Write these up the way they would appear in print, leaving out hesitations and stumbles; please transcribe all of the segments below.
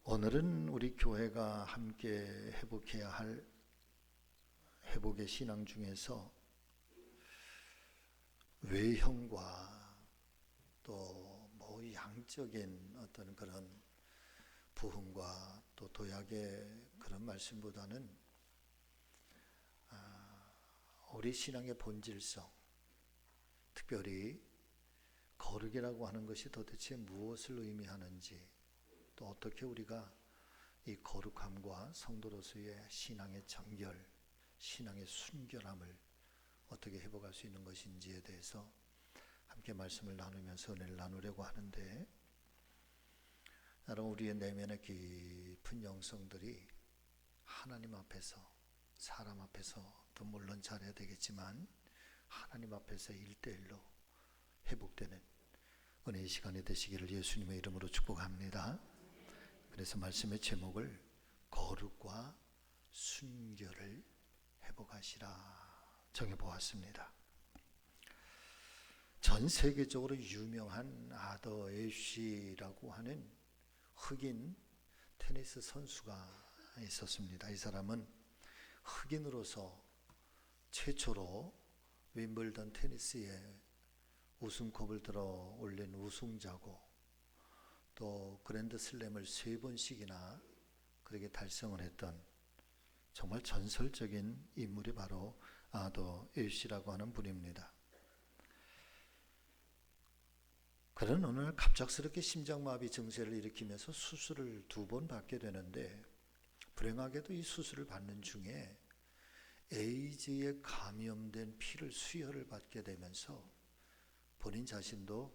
오늘은 우리 교회가 함께 회복해야 할 회복의 신앙 중에서 외형과 또 양적인 어떤 그런 부흥과 또 도약의 그런 말씀보다는 우리 신앙의 본질성, 특별히 거룩이라고 하는 것이 도대체 무엇을 의미하는지, 또 어떻게 우리가 이 거룩함과 성도로서의 신앙의 정결, 신앙의 순결함을 어떻게 회복할 수 있는 것인지에 대해서 함께 말씀을 나누면서 은혜를 나누려고 하는데, 여러분, 우리의 내면의 깊은 영성들이 하나님 앞에서, 사람 앞에서도 물론 잘해야 되겠지만 하나님 앞에서 1대1로 회복되는 은혜의 시간이 되시기를 예수님의 이름으로 축복합니다. 그래서 말씀의 제목을 거룩과 순결을 회복하시라 정해보았습니다. 전 세계적으로 유명한 아더 애쉬라고 하는 흑인 테니스 선수가 있었습니다. 이 사람은 흑인으로서 최초로 윈블던 테니스에 우승컵을 들어 올린 우승자고, 또 그랜드슬램을 3번씩이나 그렇게 달성을 했던 정말 전설적인 인물이 바로 아더 애쉬라고 하는 분입니다. 그는 어느 날 갑작스럽게 심장마비 증세를 일으키면서 수술을 2번 받게 되는데, 불행하게도 이 수술을 받는 중에 에이즈에 감염된 피를 수혈을 받게 되면서 본인 자신도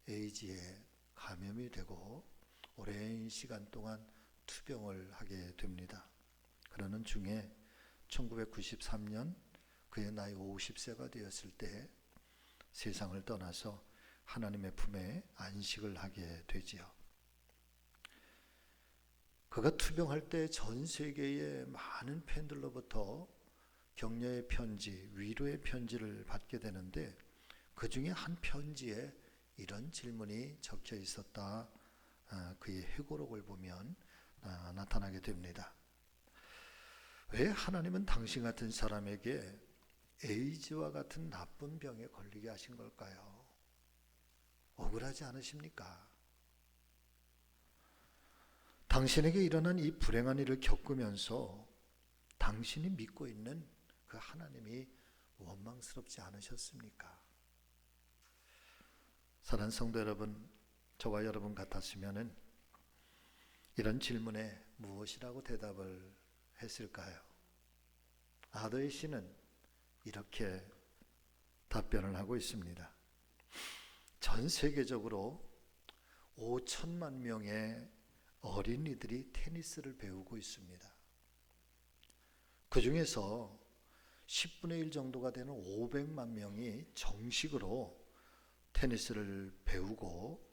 에이즈에 감염이 되고 오랜 시간 동안 투병을 하게 됩니다. 그러는 중에 1993년 그의 나이 50세가 되었을 때 세상을 떠나서 하나님의 품에 안식을 하게 되지요. 그가 투병할 때 전 세계의 많은 팬들로부터 격려의 편지, 위로의 편지를 받게 되는데, 그 중에 한 편지에 이런 질문이 적혀 있었다. 그의 회고록을 보면 나타나게 됩니다. 왜 하나님은 당신 같은 사람에게 에이즈와 같은 나쁜 병에 걸리게 하신 걸까요? 억울하지 않으십니까? 당신에게 일어난 이 불행한 일을 겪으면서 당신이 믿고 있는 그 하나님이 원망스럽지 않으셨습니까? 사랑하는 성도 여러분, 저와 여러분 같았으면은 이런 질문에 무엇이라고 대답을 했을까요? 아더 애쉬는 이렇게 답변을 하고 있습니다. 전 세계적으로 5천만 명의 어린이들이 테니스를 배우고 있습니다. 그 중에서 10분의 1 정도가 되는 500만 명이 정식으로 테니스를 배우고,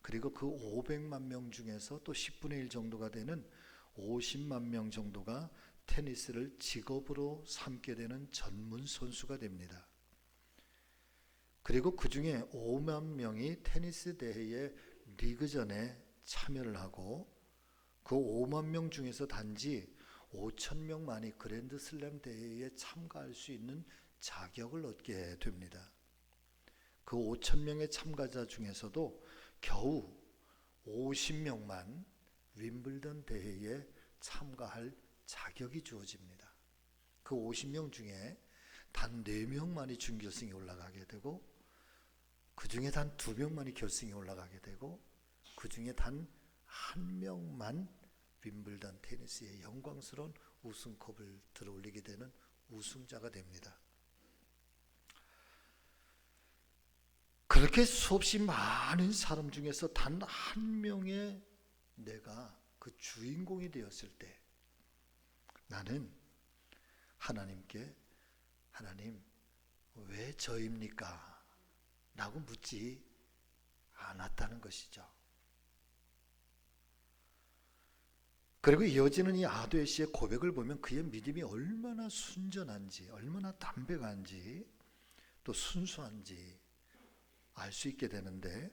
그리고 그 500만 명 중에서 또 10분의 1 정도가 되는 50만 명 정도가 테니스를 직업으로 삼게 되는 전문 선수가 됩니다. 그리고 그 중에 5만 명이 테니스 대회의 리그전에 참여를 하고, 그 5만 명 중에서 단지 5천 명만이 그랜드슬램 대회에 참가할 수 있는 자격을 얻게 됩니다. 그 5천 명의 참가자 중에서도 겨우 50명만 윈블던 대회에 참가할 자격이 주어집니다. 그 50명 중에 단 4명만이 준결승에 올라가게 되고, 그 중에 단 2명만이 결승에 올라가게 되고, 그 중에 단 1명만 윈블던 테니스의 영광스러운 우승컵을 들어올리게 되는 우승자가 됩니다. 그렇게 수없이 많은 사람 중에서 단 1명의 내가 그 주인공이 되었을 때, 나는 하나님께 하나님 왜 저입니까? 라고 묻지 않았다는 것이죠. 그리고 이어지는 이 아더 애쉬의 고백을 보면 그의 믿음이 얼마나 순전한지, 얼마나 담백한지, 또 순수한지 알 수 있게 되는데,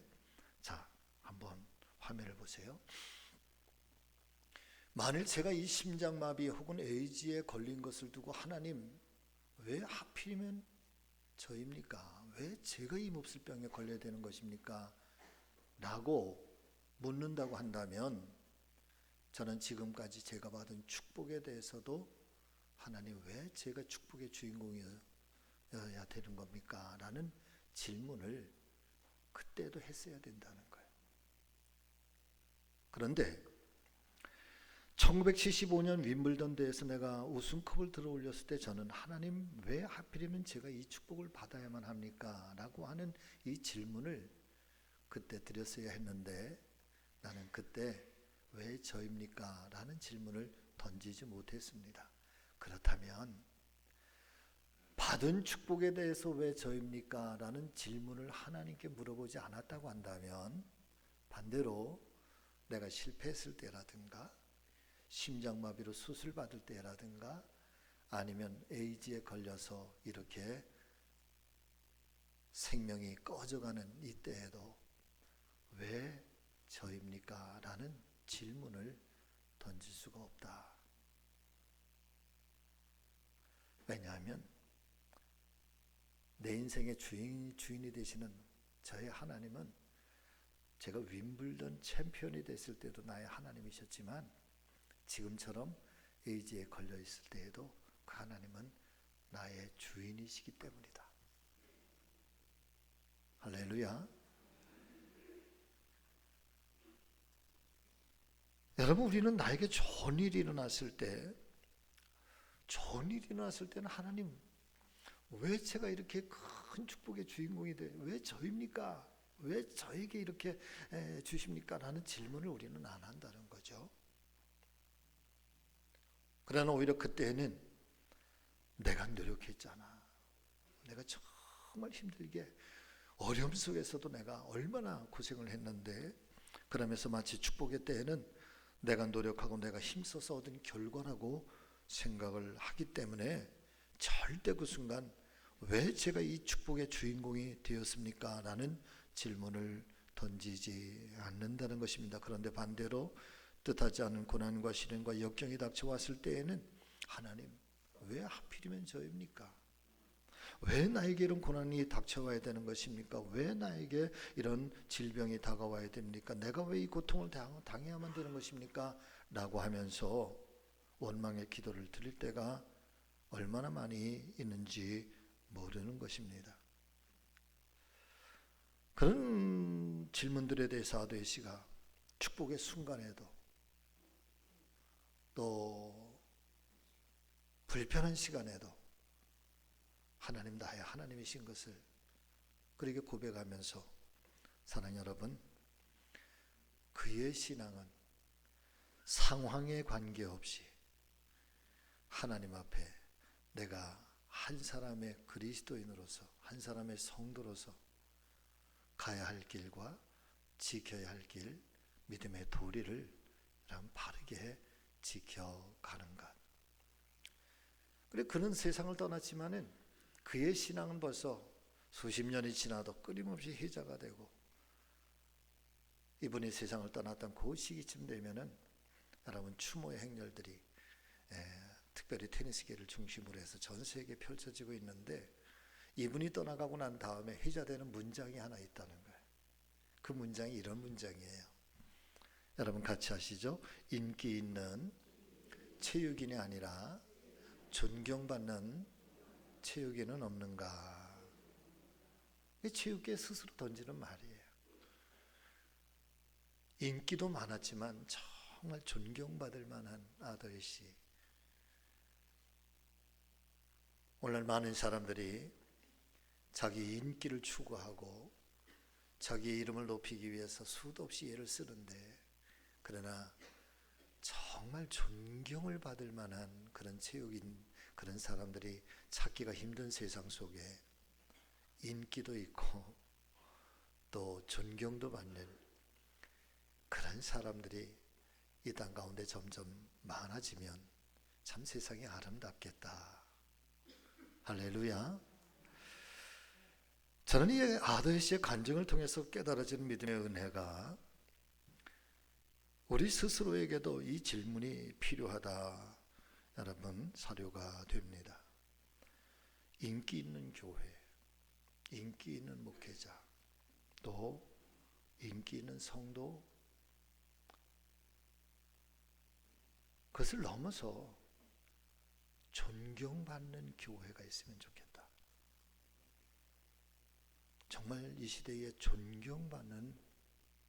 자, 한번 화면을 보세요. 만일 제가 이 심장마비 혹은 에이즈에 걸린 것을 두고 하나님 왜 하필이면 저입니까? 왜 제가 이 몹쓸 병에 걸려야 되는 것입니까? 라고 묻는다고 한다면 저는 지금까지 제가 받은 축복에 대해서도 하나님 왜 제가 축복의 주인공이어야 되는 겁니까? 라는 질문을 그때도 했어야 된다는 거예요. 그런데 1975년 윈블던 대회에서 내가 우승컵을 들어 올렸을 때 저는 하나님 왜 하필이면 제가 이 축복을 받아야만 합니까? 라고 하는 이 질문을 그때 드렸어야 했는데 나는 그때 왜 저입니까? 라는 질문을 던지지 못했습니다. 그렇다면 받은 축복에 대해서 왜 저입니까? 라는 질문을 하나님께 물어보지 않았다고 한다면 반대로 내가 실패했을 때라든가 심장마비로 수술받을 때라든가 아니면 에이즈에 걸려서 이렇게 생명이 꺼져가는 이때에도 왜 저입니까? 라는 질문을 던질 수가 없다. 왜냐하면 내 인생의 주인이 되시는 저의 하나님은 제가 윈블던 챔피언이 됐을 때도 나의 하나님이셨지만 지금처럼 에이즈에 걸려 있을 때에도 그 하나님은 나의 주인이시기 때문이다. 할렐루야. 여러분, 우리는 나에게 좋은 일이 일어났을 때는 하나님 왜 제가 이렇게 큰 축복의 주인공이 돼? 왜 저입니까? 왜 저에게 이렇게 주십니까? 라는 질문을 우리는 안 한다는 거죠. 그러나 오히려 그때는 내가 노력했잖아. 내가 정말 힘들게 어려움 속에서도 내가 얼마나 고생을 했는데 그러면서 마치 축복의 때에는 내가 노력하고 내가 힘써서 얻은 결과라고 생각을 하기 때문에 절대 그 순간 왜 제가 이 축복의 주인공이 되었습니까? 라는 질문을 던지지 않는다는 것입니다. 그런데 반대로 뜻하지 않은 고난과 시련과 역경이 닥쳐왔을 때에는 하나님 왜 하필이면 저입니까? 왜 나에게 이런 고난이 닥쳐와야 되는 것입니까? 왜 나에게 이런 질병이 다가와야 됩니까? 내가 왜 이 고통을 당해야만 되는 것입니까? 라고 하면서 원망의 기도를 드릴 때가 얼마나 많이 있는지 모르는 것입니다. 그런 질문들에 대해서 아도의 씨가 축복의 순간에도 또 불편한 시간에도 하나님 나의 하나님이신 것을 그렇게 고백하면서 사랑하는 여러분, 그의 신앙은 상황에 관계없이 하나님 앞에 내가 한 사람의 그리스도인으로서 한 사람의 성도로서 가야 할 길과 지켜야 할 길, 믿음의 도리를 바르게 지켜가는 것. 그래 그는 세상을 떠났지만은 그의 신앙은 벌써 수십 년이 지나도 끊임없이 해자가 되고 이분이 세상을 떠났던 그 시기쯤 되면은 여러분 추모의 행렬들이 특별히 테니스계를 중심으로 해서 전 세계에 펼쳐지고 있는데 이분이 떠나가고 난 다음에 해자되는 문장이 하나 있다는 거예요. 그 문장이 이런 문장이에요. 여러분 같이 하시죠. 인기 있는 체육인이 아니라 존경받는 체육인은 없는가? 체육계 스스로 던지는 말이에요. 인기도 많았지만 정말 존경받을 만한 아도의 씨. 오늘 많은 사람들이 자기 인기를 추구하고 자기의 이름을 높이기 위해서 수도 없이 애를 쓰는데 그러나 정말 존경을 받을 만한 그런 체육인 그런 사람들이 찾기가 힘든 세상 속에 인기도 있고 또 존경도 받는 그런 사람들이 이 땅 가운데 점점 많아지면 참 세상이 아름답겠다. 할렐루야. 저는 이 아도의 씨의 간증을 통해서 깨달아지는 믿음의 은혜가 우리 스스로에게도 이 질문이 필요하다. 여러분, 사료가 됩니다. 인기 있는 교회, 인기 있는 목회자, 또 인기 있는 성도, 그것을 넘어서 존경받는 교회가 있으면 좋겠다. 정말 이 시대에 존경받는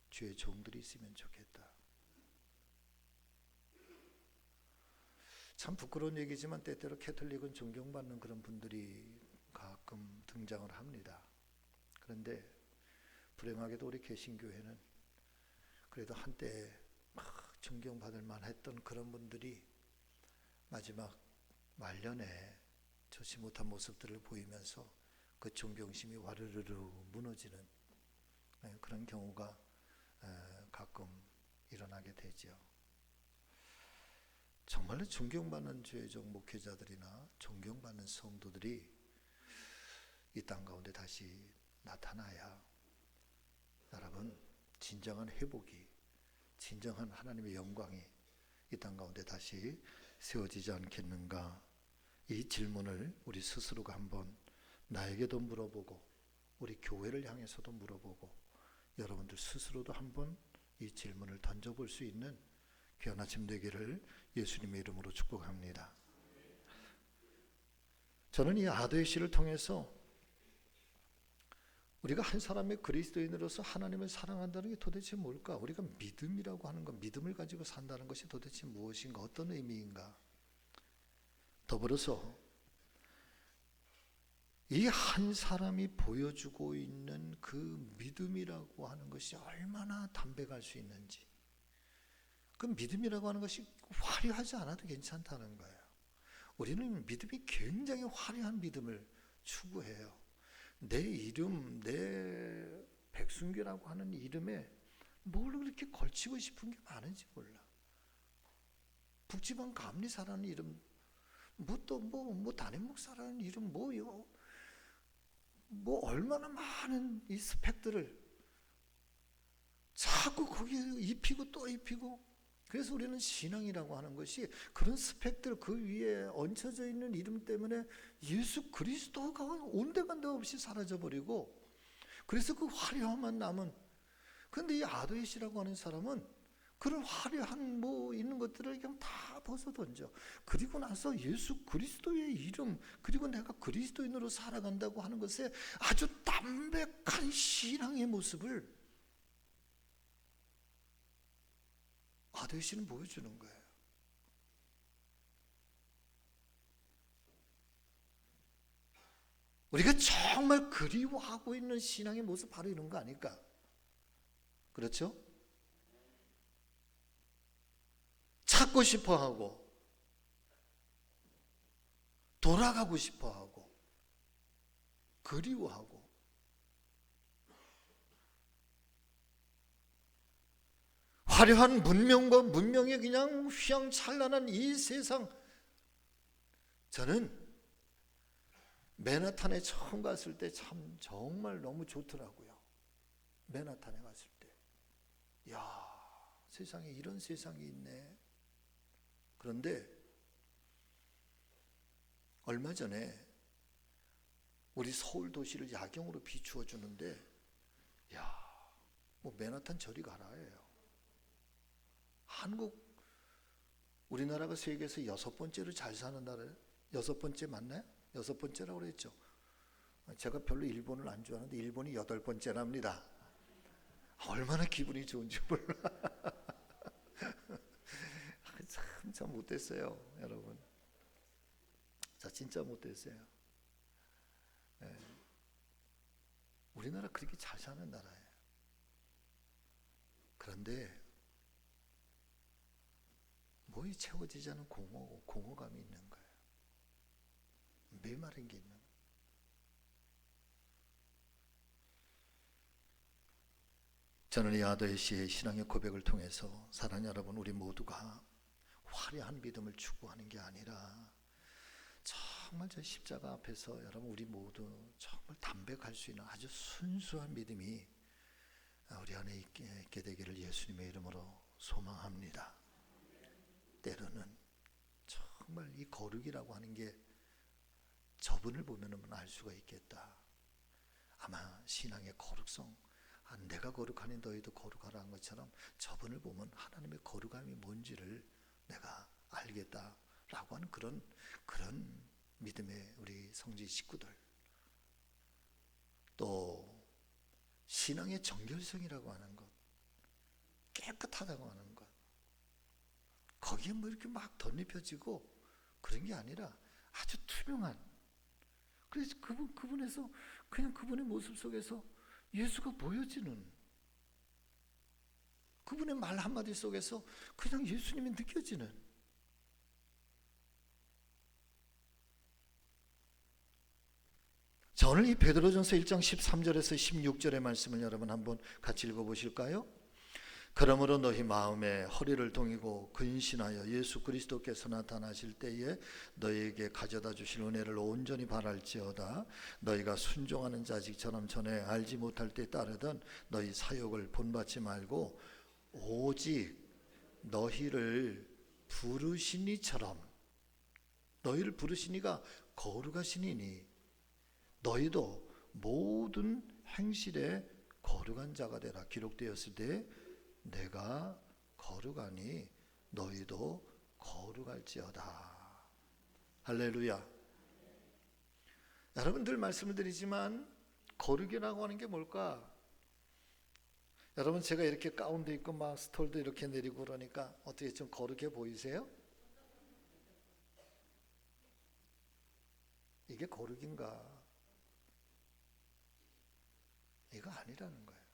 주의 종들이 있으면 좋겠다. 참 부끄러운 얘기지만 때때로 캐톨릭은 존경받는 그런 분들이 가끔 등장을 합니다. 그런데 불행하게도 우리 개신교회는 그래도 한때 막 존경받을 만했던 그런 분들이 마지막 말년에 좋지 못한 모습들을 보이면서 그 존경심이 와르르르 무너지는 그런 경우가 가끔 일어나게 되죠. 정말로 존경받는 주의적 목회자들이나 존경받는 성도들이 이 땅 가운데 다시 나타나야 여러분, 진정한 회복이, 진정한 하나님의 영광이 이 땅 가운데 다시 세워지지 않겠는가. 이 질문을 우리 스스로가 한번 나에게도 물어보고 우리 교회를 향해서도 물어보고 여러분들 스스로도 한번 이 질문을 던져볼 수 있는 귀한 아침 되기를 예수님의 이름으로 축복합니다. 저는 이 아도의 시를 통해서 우리가 한 사람의 그리스도인으로서 하나님을 사랑한다는 게 도대체 뭘까? 우리가 믿음이라고 하는 것, 믿음을 가지고 산다는 것이 도대체 무엇인가? 어떤 의미인가? 더불어서 이 한 사람이 보여주고 있는 그 믿음이라고 하는 것이 얼마나 담백할 수 있는지, 그 믿음이라고 하는 것이 화려하지 않아도 괜찮다는 거예요. 우리는 믿음이 굉장히 화려한 믿음을 추구해요. 내 이름, 내 백순규라고 하는 이름에 뭘 그렇게 걸치고 싶은 게 많은지 몰라. 북지방 감리사라는 이름, 뭐 담임 목사라는 이름, 뭐 얼마나 많은 이 스펙들을 자꾸 거기에 입히고 또 입히고. 그래서 우리는 신앙이라고 하는 것이 그런 스펙들, 그 위에 얹혀져 있는 이름 때문에 예수 그리스도가 온데간데 없이 사라져버리고, 그래서 그 화려함만 남은. 그런데 이 아도이시라고 하는 사람은 그런 화려한 있는 것들을 그냥 다 벗어던져. 그리고 나서 예수 그리스도의 이름, 그리고 내가 그리스도인으로 살아간다고 하는 것에 아주 담백한 신앙의 모습을 아도이시는 보여주는 거예요. 우리가 정말 그리워하고 있는 신앙의 모습, 바로 이런 거 아닐까? 그렇죠? 찾고 싶어하고 돌아가고 싶어하고 그리워하고, 화려한 문명과 문명이 그냥 휘황찬란한 이 세상. 저는 맨하탄에 처음 갔을 때 참 정말 너무 좋더라고요. 맨하탄에 갔을 때, 야, 세상에 이런 세상이 있네. 그런데 얼마 전에 우리 서울 도시를 야경으로 비추어 주는데, 야, 맨하탄 저리 가라예요. 한국, 우리나라가 세계에서 6번째로 잘 사는 나라예요. 6번째 맞나요? 6번째라고 그랬죠. 제가 별로 일본을 안 좋아하는데 일본이 8번째랍니다. 얼마나 기분이 좋은지 몰라. 참 못됐어요, 여러분. 자, 진짜 못됐어요. 네. 우리나라 그렇게 잘 사는 나라예요. 그런데 뭐이 채워지지 않은 공허감이 있는 거예요. 메마른 게 있는 거예요. 저는 이 아도의 시의 신앙의 고백을 통해서 사랑하는 여러분, 우리 모두가 화려한 믿음을 추구하는 게 아니라 정말 저 십자가 앞에서 여러분 우리 모두 정말 담백할 수 있는 아주 순수한 믿음이 우리 안에 있게 되기를 예수님의 이름으로 소망합니다. 때로는 정말 이 거룩이라고 하는 게 저분을 보면 알 수가 있겠다. 아마 신앙의 거룩성, 내가 거룩하니 너희도 거룩하라 한 것처럼 저분을 보면 하나님의 거룩함이 뭔지를 내가 알겠다라고 하는 그런 믿음의 우리 성지 식구들. 또 신앙의 정결성이라고 하는 것, 깨끗하다고 하는 것, 거기에 뭐 이렇게 막 덧입혀지고 그런 게 아니라 아주 투명한, 그래서 그분에서 그냥 그분의 모습 속에서 예수가 보여지는, 그분의 말 한마디 속에서 그냥 예수님이 느껴지는, 자, 오늘 이 베드로전서 1장 13절에서 16절의 말씀을 여러분 한번 같이 읽어보실까요? 그러므로 너희 마음에 허리를 동이고 근신하여 예수 그리스도께서 나타나실 때에 너희에게 가져다 주실 은혜를 온전히 바랄지어다. 너희가 순종하는 자식처럼 전에 알지 못할 때 따르던 너희 사욕을 본받지 말고 오직 너희를 부르시니처럼, 너희를 부르시니가 거룩하시니니 너희도 모든 행실에 거룩한 자가 되라. 기록되었을 때 내가 거룩하니 너희도 거룩할지어다. 할렐루야. 여러분들 말씀을 드리지만 거룩이라고 하는 게 뭘까? 여러분, 제가 이렇게 가운도 입고 막 스톨도 이렇게 내리고 그러니까 어떻게 좀 거룩해 보이세요? 이게 거룩인가? 이거 아니라는 거예요.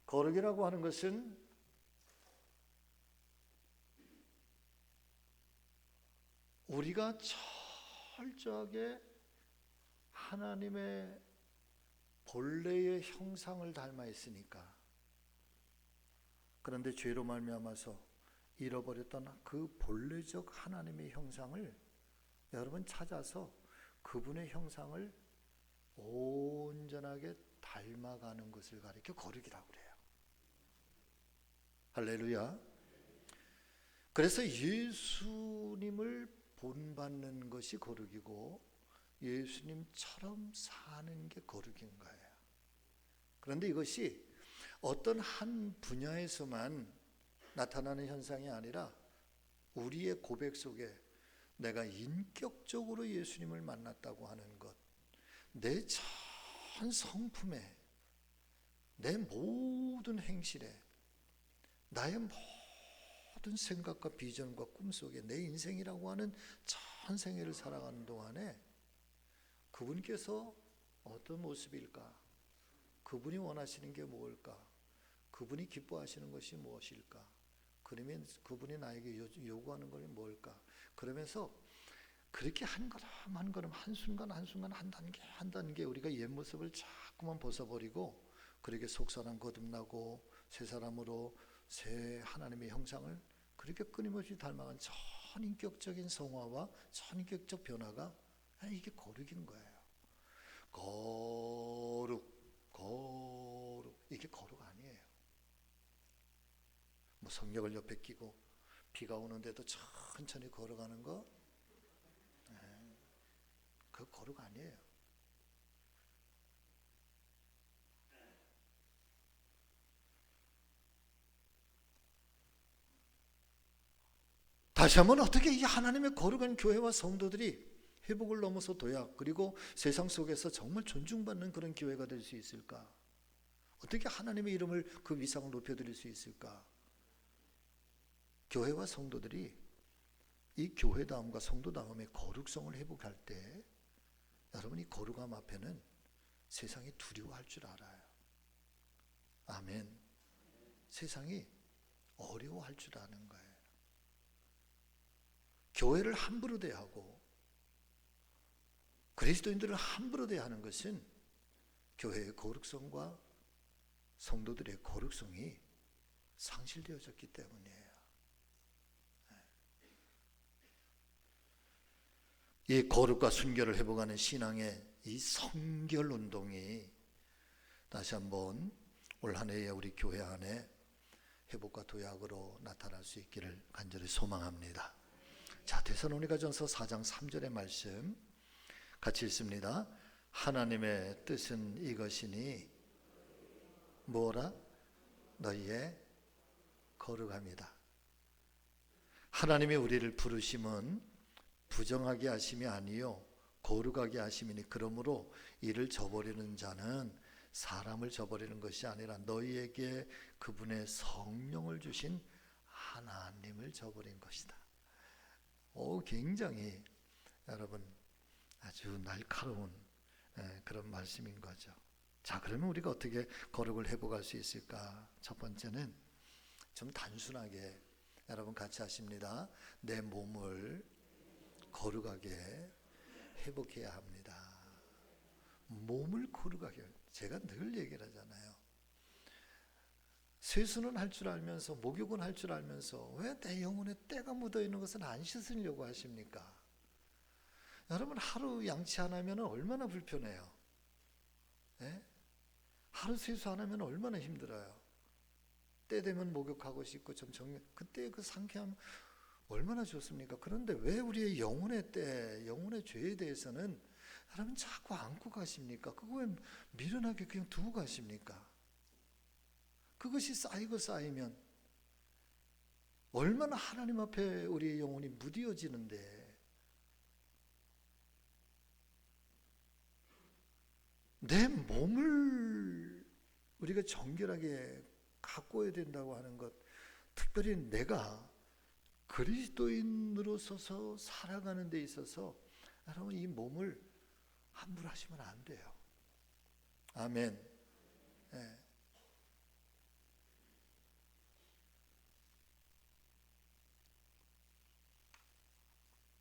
거룩이라고 하는 것은 우리가 철저하게 하나님의 본래의 형상을 닮아 있으니까, 그런데 죄로 말미암아서 잃어버렸던 그 본래적 하나님의 형상을 여러분 찾아서 그분의 형상을 온전하게 닮아가는 것을 가리켜 거룩이라고 그래요. 할렐루야. 그래서 예수님을 본받는 것이 거룩이고 예수님처럼 사는 게 거룩인 거예요. 그런데 이것이 어떤 한 분야에서만 나타나는 현상이 아니라 우리의 고백 속에 내가 인격적으로 예수님을 만났다고 하는 것, 내 전 성품에, 내 모든 행실에, 나의 모든 생각과 비전과 꿈속에 내 인생이라고 하는 전생애를 살아가는 동안에 그분께서 어떤 모습일까? 그분이 원하시는 게 무엇일까? 그분이 기뻐하시는 것이 무엇일까? 그러면 그분이 나에게 요구하는 것이 뭘까? 그러면서 그렇게 한 걸음 한순간 한 단계 우리가 옛 모습을 자꾸만 벗어버리고 그렇게 속사람 거듭나고 새 사람으로 새 하나님의 형상을 그렇게 끊임없이 닮아간 전인격적인 성화와 전인격적 변화가 이게 거룩인 거예요. 거룩, 이게 거룩 아니에요. 뭐 성경을 옆에 끼고 비가 오는데도 천천히 걸어가는 거, 그 거룩 아니에요. 다시 한번 어떻게 이 하나님의 거룩한 교회와 성도들이 회복을 넘어서 도약, 그리고 세상 속에서 정말 존중받는 그런 교회가 될 수 있을까? 어떻게 하나님의 이름을 그 위상을 높여드릴 수 있을까? 교회와 성도들이 이 교회다움과 성도다움의 거룩성을 회복할 때 여러분이 거룩함 앞에는 세상이 두려워할 줄 알아요. 아멘. 세상이 어려워할 줄 아는 거예요. 교회를 함부로 대하고 그리스도인들을 함부로 대하는 것은 교회의 거룩성과 성도들의 거룩성이 상실되어졌기 때문이에요. 이 거룩과 순결을 회복하는 신앙의 이 성결 운동이 다시 한번 올 한 해에 우리 교회 안에 회복과 도약으로 나타날 수 있기를 간절히 소망합니다. 자, 데살로니가전서 4장 3절의 말씀 같이 읽습니다. 하나님의 뜻은 이것이니 뭐라? 너희의 거룩함이다. 하나님이 우리를 부르심은 부정하게 하심이 아니요 거룩하게 하심이니 그러므로 이를 저버리는 자는 사람을 저버리는 것이 아니라 너희에게 그분의 성령을 주신 하나님을 저버린 것이다. 굉장히 여러분 아주 날카로운 그런 말씀인 거죠. 자, 그러면 우리가 어떻게 거룩을 회복할 수 있을까? 첫 번째는 좀 단순하게 여러분 같이 하십니다. 내 몸을 거룩하게 회복해야 합니다. 몸을 거룩하게. 제가 늘 얘기를 하잖아요. 세수는 할 줄 알면서 목욕은 할 줄 알면서 왜 내 영혼에 때가 묻어 있는 것은 안 씻으려고 하십니까? 여러분 하루 양치 안 하면 얼마나 불편해요. 예? 하루 세수 안 하면 얼마나 힘들어요. 때 되면 목욕하고 싶고 좀 그때 그 상쾌함 얼마나 좋습니까? 그런데 왜 우리의 영혼의 때, 영혼의 죄에 대해서는 여러분 자꾸 안고 가십니까? 그거 왜 미련하게 그냥 두고 가십니까? 그것이 쌓이고 쌓이면 얼마나 하나님 앞에 우리의 영혼이 무뎌지는데, 내 몸을 우리가 정결하게 가꿔야 된다고 하는 것, 특별히 내가 그리스도인으로 서서 살아가는 데 있어서 여러분 이 몸을 함부로 하시면 안 돼요. 아멘. 네.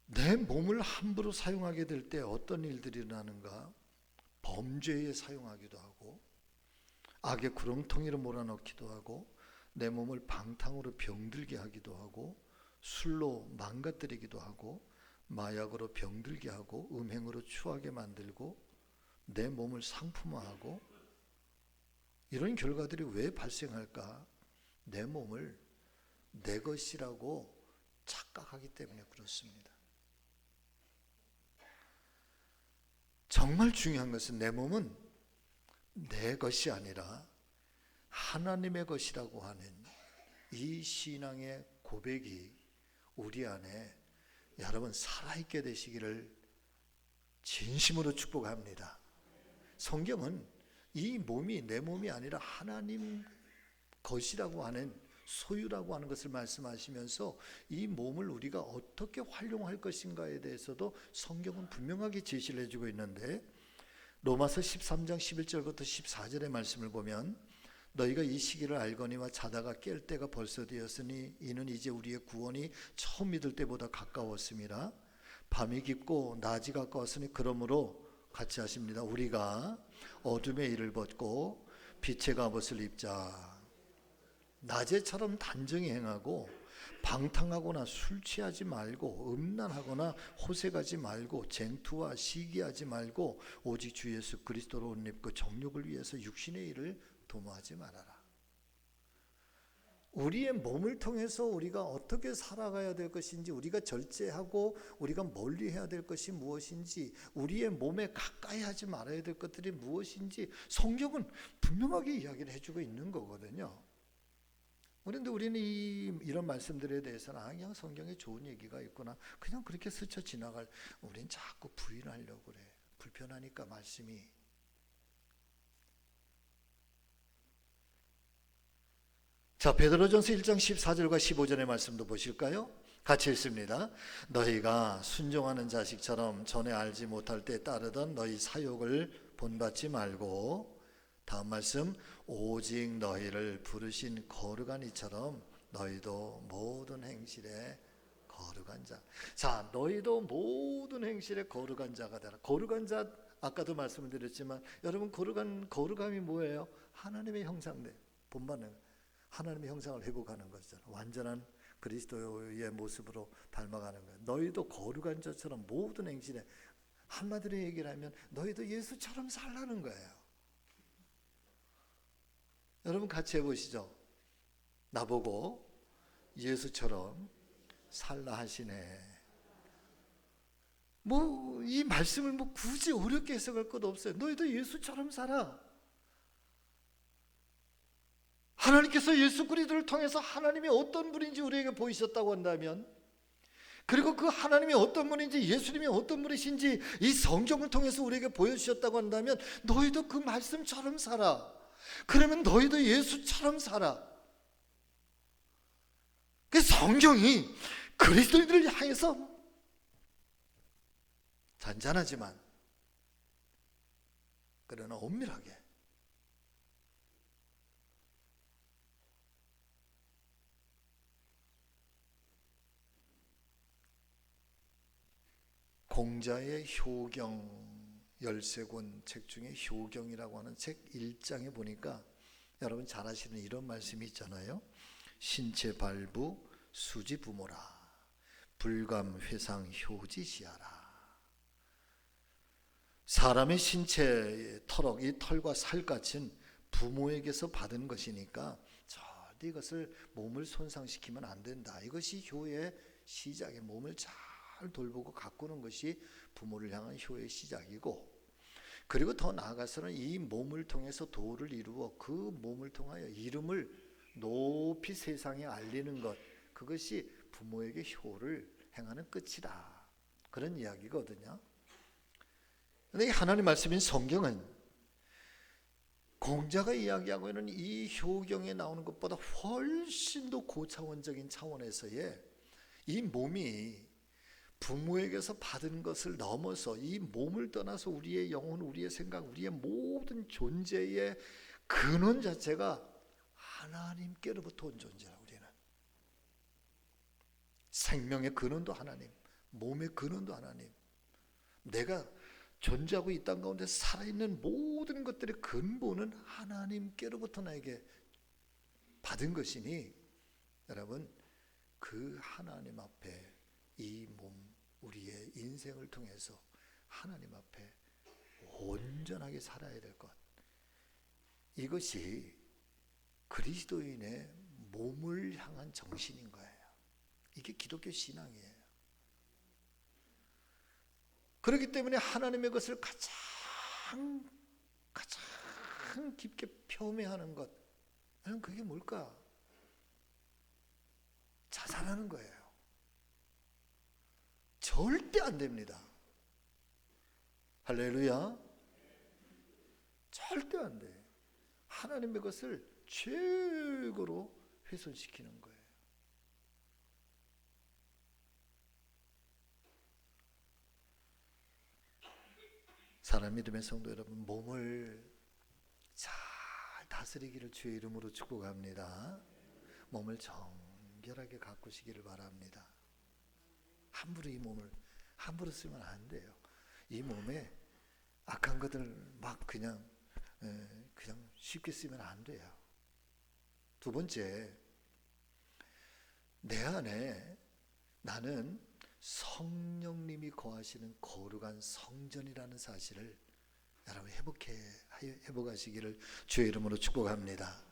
내 몸을 함부로 사용하게 될 때 어떤 일들이 일어나는가? 범죄에 사용하기도 하고 악의 구렁텅이로 몰아넣기도 하고 내 몸을 방탕으로 병들게 하기도 하고 술로 망가뜨리기도 하고 마약으로 병들게 하고 음행으로 추하게 만들고 내 몸을 상품화하고, 이런 결과들이 왜 발생할까? 내 몸을 내 것이라고 착각하기 때문에 그렇습니다. 정말 중요한 것은 내 몸은 내 것이 아니라 하나님의 것이라고 하는 이 신앙의 고백이 우리 안에 여러분 살아있게 되시기를 진심으로 축복합니다. 성경은 이 몸이 내 몸이 아니라 하나님 것이라고 하는, 소유라고 하는 것을 말씀하시면서 이 몸을 우리가 어떻게 활용할 것인가에 대해서도 성경은 분명하게 제시를 해주고 있는데, 로마서 13장 11절부터 14절의 말씀을 보면 너희가 이 시기를 알거니와 자다가 깰 때가 벌써 되었으니 이는 이제 우리의 구원이 처음 믿을 때보다 가까웠음이라. 밤이 깊고 낮이 가까웠으니 그러므로 같이 하십니다. 우리가 어둠의 일을 벗고 빛의 갑옷을 입자. 낮에처럼 단정히 행하고 방탕하거나 술 취하지 말고 음란하거나 호색하지 말고 쟁투와 시기하지 말고 오직 주 예수 그리스도로 옷 입고 정욕을 위해서 육신의 일을 도모하지 말아라. 우리의 몸을 통해서 우리가 어떻게 살아가야 될 것인지, 우리가 절제하고 우리가 멀리해야 될 것이 무엇인지, 우리의 몸에 가까이 하지 말아야 될 것들이 무엇인지 성경은 분명하게 이야기를 해주고 있는 거거든요. 그런데 우리는 이런 말씀들에 대해서는 그냥 성경에 좋은 얘기가 있구나, 그냥 그렇게 스쳐 지나갈, 우린 자꾸 부인하려고 그래. 불편하니까 말씀이. 자, 베드로전서 1장 14절과 15절의 말씀도 보실까요? 같이 읽습니다. 너희가 순종하는 자식처럼 전에 알지 못할 때 따르던 너희 사욕을 본받지 말고, 다음 말씀, 오직 너희를 부르신 거룩한 이처럼 너희도 모든 행실에 거룩한 자. 자, 너희도 모든 행실에 거룩한 자가 되라. 거룩한 자, 아까도 말씀을 드렸지만 여러분 거룩함이 뭐예요? 하나님의 형상대 본받는, 하나님의 형상을 회복하는 것이잖아. 완전한 그리스도의 모습으로 닮아가는 거예요. 너희도 거룩한 자처럼 모든 행실에, 한마디로 얘기를 하면 너희도 예수처럼 살라는 거예요. 여러분 같이 해보시죠. 나보고 예수처럼 살라 하시네. 이 말씀을 굳이 어렵게 해석할 것 없어요. 너희도 예수처럼 살아. 하나님께서 예수 그리스도를 통해서 하나님이 어떤 분인지 우리에게 보이셨다고 한다면, 그리고 그 하나님이 어떤 분인지, 예수님이 어떤 분이신지 이 성경을 통해서 우리에게 보여주셨다고 한다면 너희도 그 말씀처럼 살아. 그러면 너희도 예수처럼 살아. 그 성경이 그리스도인들을 향해서 잔잔하지만 그러나 엄밀하게 공자의 효경 13권 책 중에 효경이라고 하는 책 1장에 보니까 여러분 잘 아시는 이런 말씀이 있잖아요. 신체 발부 수지 부모라, 불감 회상 효지시하라. 사람의 신체의 털럭, 이 털과 살갗은 부모에게서 받은 것이니까 절대 이것을 몸을 손상시키면 안 된다. 이것이 효의 시작에 몸을 잘 돌보고 가꾸는 것이 부모를 향한 효의 시작이고, 그리고 더 나아가서는 이 몸을 통해서 도를 이루어 그 몸을 통하여 이름을 높이 세상에 알리는 것, 그것이 부모에게 효를 행하는 끝이다. 그런 이야기거든요. 그런데 하나님 말씀인 성경은 공자가 이야기하고 있는 이 효경에 나오는 것보다 훨씬 더 고차원적인 차원에서의 이 몸이 부모에게서 받은 것을 넘어서 이 몸을 떠나서 우리의 영혼, 우리의 생각, 우리의 모든 존재의 근원 자체가 하나님께로부터 온 존재라. 우리는 생명의 근원도 하나님, 몸의 근원도 하나님. 내가 존재하고 이 땅 가운데 살아있는 모든 것들의 근본은 하나님께로부터 나에게 받은 것이니, 여러분 그 하나님 앞에 이 몸, 우리의 인생을 통해서 하나님 앞에 온전하게 살아야 될 것, 이것이 그리스도인의 몸을 향한 정신인 거예요. 이게 기독교 신앙이에요. 그렇기 때문에 하나님의 것을 가장 깊게 표매하는 것, 그게 뭘까? 자살하는 거예요. 절대 안 됩니다. 할렐루야. 절대 안 돼. 하나님의 것을 최고로 훼손시키는 거예요. 사랑 믿음의 성도 여러분, 몸을 잘 다스리기를 주의 이름으로 축복합니다. 몸을 정결하게 가꾸시기를 바랍니다. 함부로 이 몸을 함부로 쓰면 안 돼요. 이 몸에 악한 것들 막 그냥 쉽게 쓰면 안 돼요. 두 번째, 내 안에 나는 성령님이 거하시는 거룩한 성전이라는 사실을 여러분 회복하시기를 주의 이름으로 축복합니다.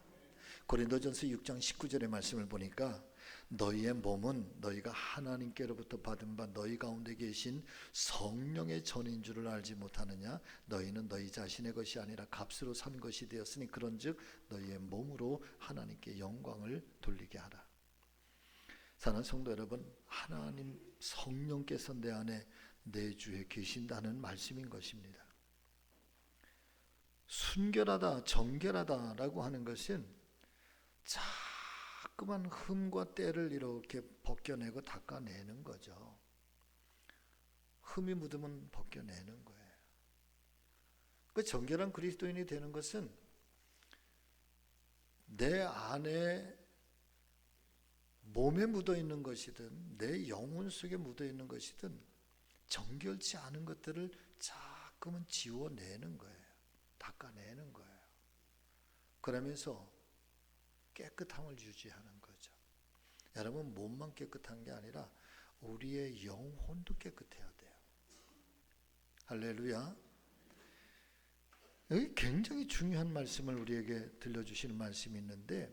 고린도전서 6장 19절의 말씀을 보니까 너희의 몸은 너희가 하나님께로부터 받은 바 너희 가운데 계신 성령의 전인 줄을 알지 못하느냐. 너희는 너희 자신의 것이 아니라 값으로 산 것이 되었으니 그런즉 너희의 몸으로 하나님께 영광을 돌리게 하라. 사랑하는 성도 여러분, 하나님 성령께서 내 안에 내 주에 계신다는 말씀인 것입니다. 순결하다, 정결하다라고 하는 것은 자꾸만 흠과 때를 이렇게 벗겨내고 닦아내는 거죠. 흠이 묻으면 벗겨내는 거예요. 그 정결한 그리스도인이 되는 것은 내 안에 몸에 묻어있는 것이든 내 영혼 속에 묻어있는 것이든 정결치 않은 것들을 자꾸만 지워내는 거예요. 닦아내는 거예요. 그러면서 깨끗함을 유지하는 거죠. 여러분, 몸만 깨끗한 게 아니라 우리의 영혼도 깨끗해야 돼요. 할렐루야. 여기 굉장히 중요한 말씀을 우리에게 들려주시는 말씀이 있는데,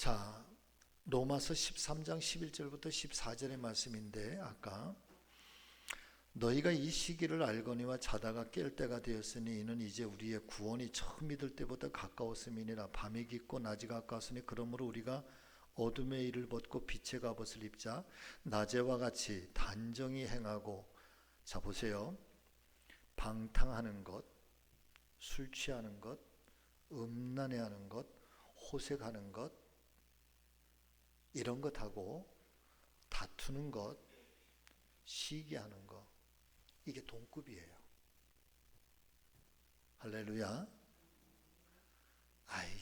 자, 로마서 13장 11절부터 14절의 말씀인데, 아까 너희가 이 시기를 알거니와 자다가 깰 때가 되었으니 이는 이제 우리의 구원이 처음 믿을 때보다 가까웠음이니라. 밤이 깊고 낮이 가까웠으니 그러므로 우리가 어둠의 일을 벗고 빛의 갑옷을 입자. 낮에와 같이 단정히 행하고, 자 보세요, 방탕하는 것, 술 취하는 것, 음란해하는 것, 호색하는 것, 이런 것하고 다투는 것, 시기하는 것, 이게 동급이에요. 할렐루야.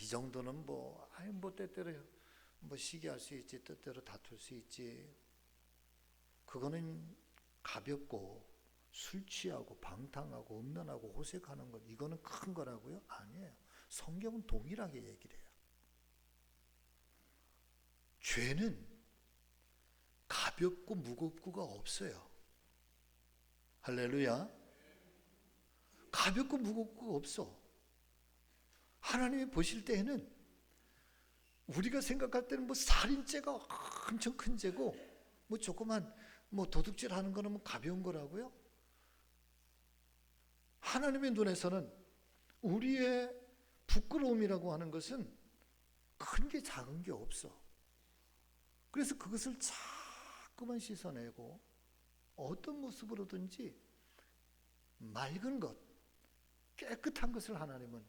이 정도는 뭐 때때로 뭐 시기할 수 있지, 때때로 다툴 수 있지. 그거는 가볍고, 술 취하고 방탕하고 음란하고 호색하는 것, 이거는 큰 거라고요? 아니에요. 성경은 동일하게 얘기를 해요. 죄는 가볍고 무겁고가 없어요. 할렐루야. 가볍고 무겁고가 없어. 하나님이 보실 때에는 우리가 생각할 때는 뭐 살인죄가 엄청 큰 죄고, 뭐 조그만 뭐 도둑질 하는 거는 뭐 가벼운 거라고요? 하나님의 눈에서는 우리의 부끄러움이라고 하는 것은 큰 게 작은 게 없어. 그래서 그것을 자꾸만 씻어내고 어떤 모습으로든지 맑은 것, 깨끗한 것을 하나님은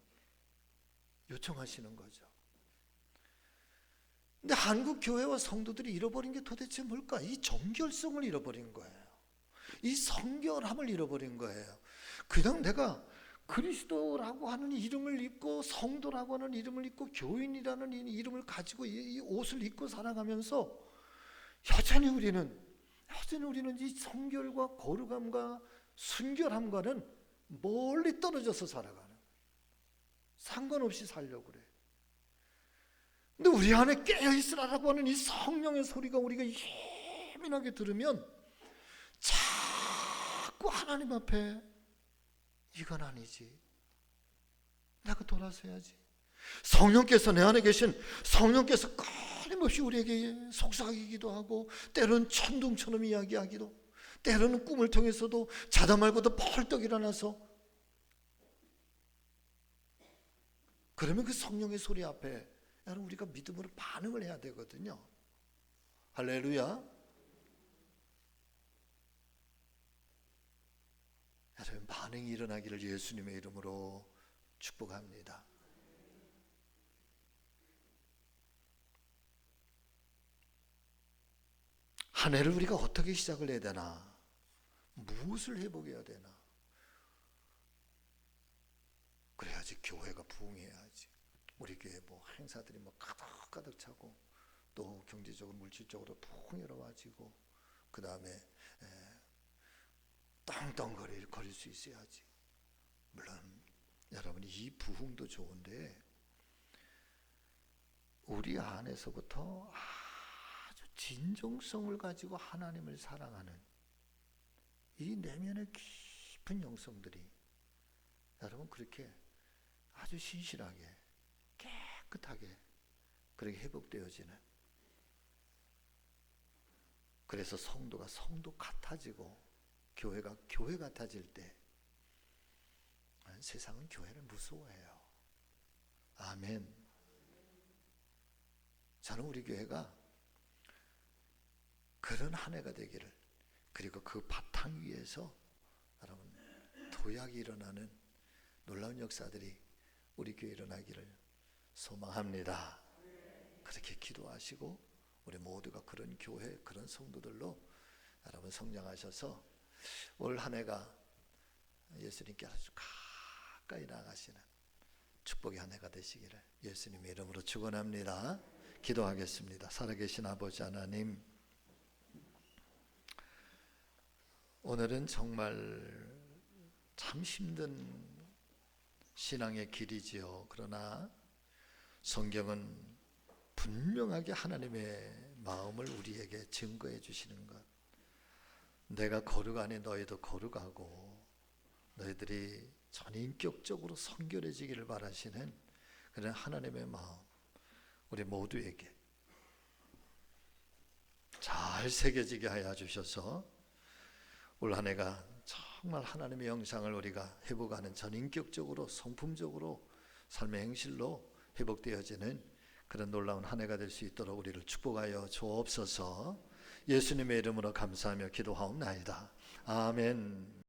요청하시는 거죠. 근데 한국 교회와 성도들이 잃어버린 게 도대체 뭘까? 이 정결성을 잃어버린 거예요. 이 성결함을 잃어버린 거예요. 그냥 내가 그리스도라고 하는 이름을 입고, 성도라고 하는 이름을 입고, 교인이라는 이름을 가지고 이 옷을 입고 살아가면서 여전히 우리는 이 성결과 거룩함과 순결함과는 멀리 떨어져서 살아가는, 상관없이 살려고 그래. 근데 우리 안에 깨어있으라고 하는 이 성령의 소리가 우리가 예민하게 들으면 자꾸 하나님 앞에 이건 아니지, 내가 돌아서야지. 성령께서, 내 안에 계신 성령께서 끊임없이 우리에게 속삭이기도 하고, 때로는 천둥처럼 이야기하기도, 때로는 꿈을 통해서도 자다 말고도 벌떡 일어나서, 그러면 그 성령의 소리 앞에 여러분 우리가 믿음으로 반응을 해야 되거든요. 할렐루야. 여러분 반응이 일어나기를 예수님의 이름으로 축복합니다. 한 해를 우리가 어떻게 시작을 해야 되나? 무엇을 회복해야 되나? 그래야지 교회가 부흥해야지. 우리 교회 뭐 행사들이 뭐 가득 차고, 또 경제적으로 물질적으로 풍요로워지고, 그 다음에 떵떵거릴 수 있어야지. 물론 여러분 이 부흥도 좋은데 우리 안에서부터 아주 진정성을 가지고 하나님을 사랑하는 이 내면의 깊은 영성들이 여러분 그렇게 아주 신실하게 깨끗하게 그렇게 회복되어지는, 그래서 성도가 성도 같아지고 교회가 교회 같아질 때 세상은 교회를 무서워해요. 아멘. 저는 우리 교회가 그런 한 해가 되기를, 그리고 그 바탕 위에서 여러분 도약이 일어나는 놀라운 역사들이 우리 교회에 일어나기를 소망합니다. 그렇게 기도하시고 우리 모두가 그런 교회, 그런 성도들로 여러분 성장하셔서 올 한 해가 예수님께 아주 가까이 나가시는 축복의 한 해가 되시기를 예수님의 이름으로 축원합니다. 기도하겠습니다. 살아계신 아버지 하나님, 오늘은 정말 참 힘든 신앙의 길이지요. 그러나 성경은 분명하게 하나님의 마음을 우리에게 증거해 주시는 것, 내가 거룩하니 너희도 거룩하고 너희들이 전인격적으로 성결해지기를 바라시는 그런 하나님의 마음 우리 모두에게 잘 새겨지게 하여 주셔서 올 한 해가 정말 하나님의 영상을 우리가 회복하는 전인격적으로 성품적으로 삶의 행실로 회복되어지는 그런 놀라운 한 해가 될 수 있도록 우리를 축복하여 주옵소서. 예수님의 이름으로 감사하며 기도하옵나이다. 아멘.